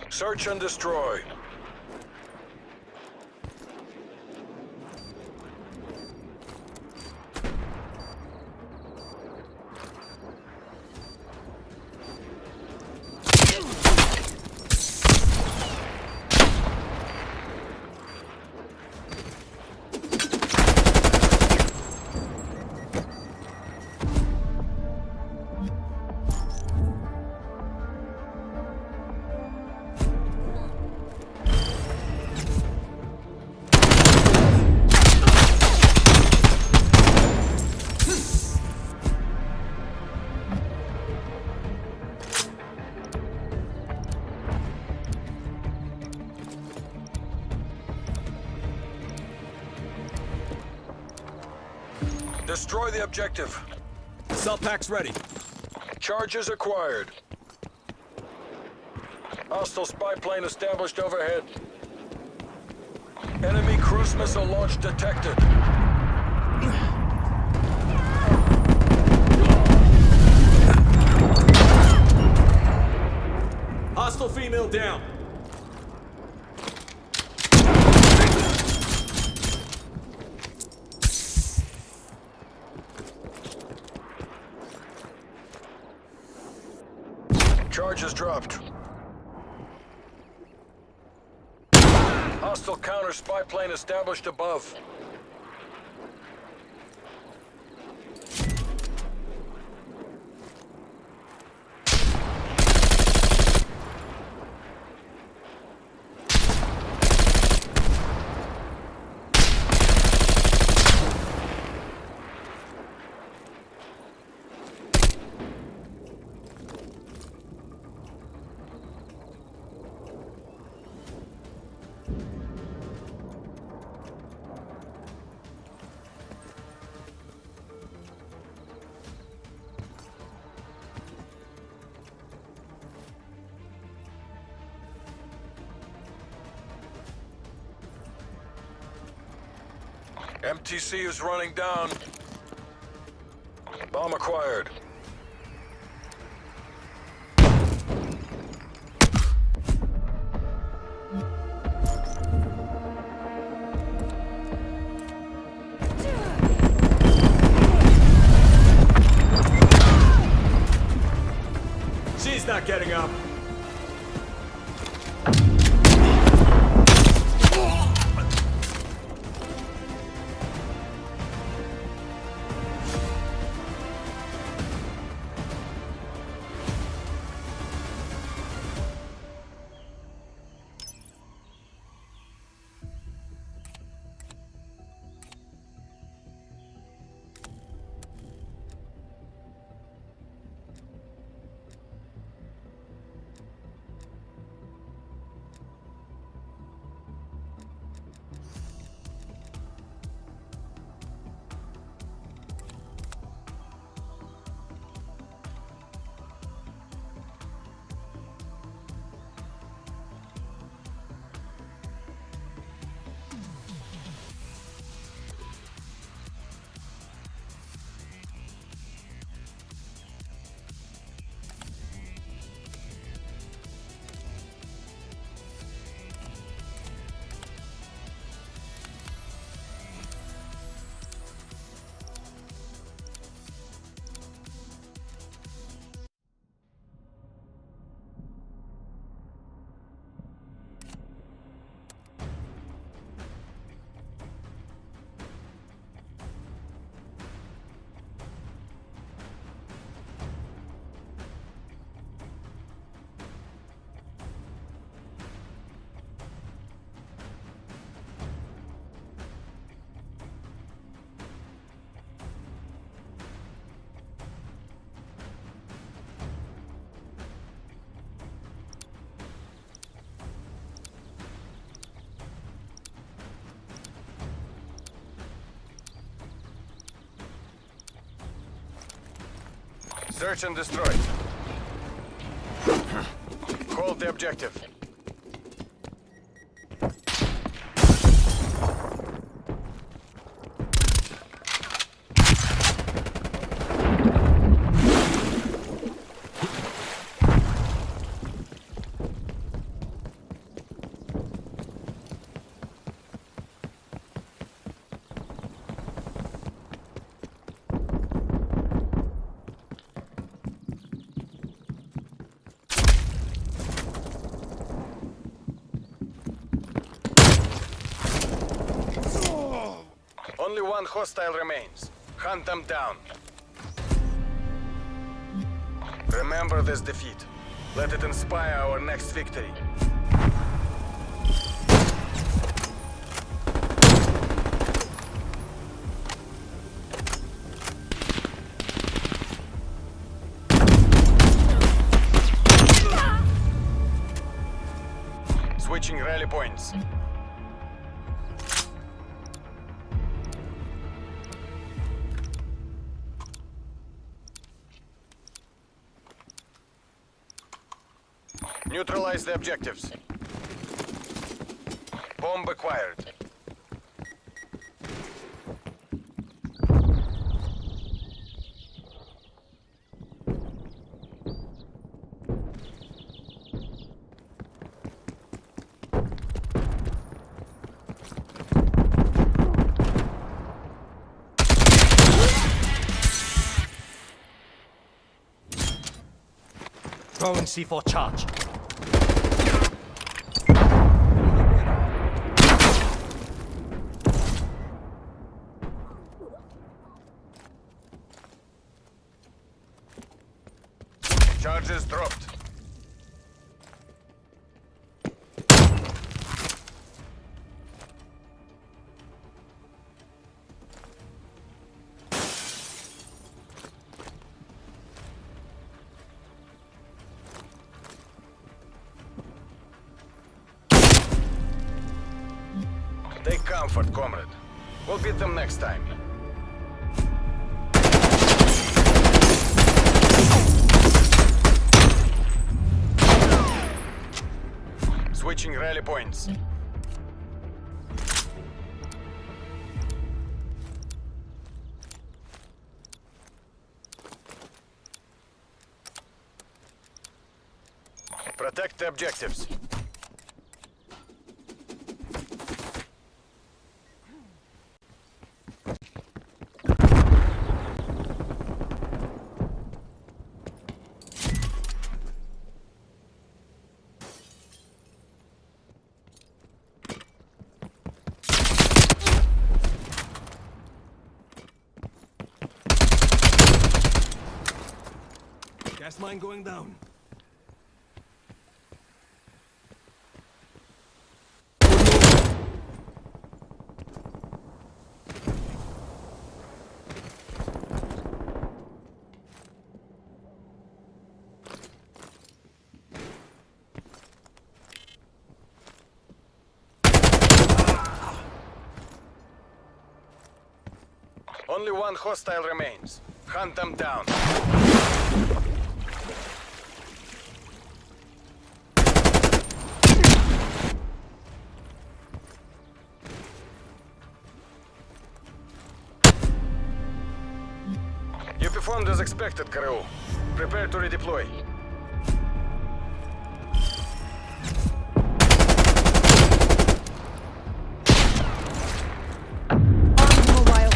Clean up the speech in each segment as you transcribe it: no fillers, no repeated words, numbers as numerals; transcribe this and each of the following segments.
Search and destroy. Destroy the objective. Cell pack's ready. Charges acquired. Hostile spy plane established overhead. Enemy cruise missile launch detected. Hostile female down. Charges dropped. Hostile counter spy plane established above. MTC is running down. Bomb acquired. She's not getting up. Search and destroy. Hold the objective. Only one hostile remains. Hunt them down. Remember this defeat. Let it inspire our next victory. Switching rally points. Neutralize the objectives. Bomb acquired. Throwing C4 charge. Charges dropped. Take comfort, comrade. We'll beat them next time. Switching rally points. Protect the objectives. Gas mine going down. Only one hostile remains. Hunt them down. You performed as expected, Kareu. Prepare to redeploy. Mobile.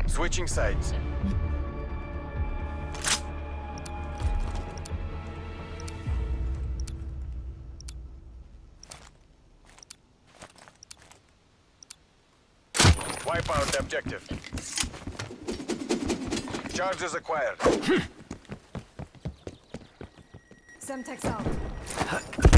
Switching sides. Wipe out the objective. Charges acquired. Semtex out.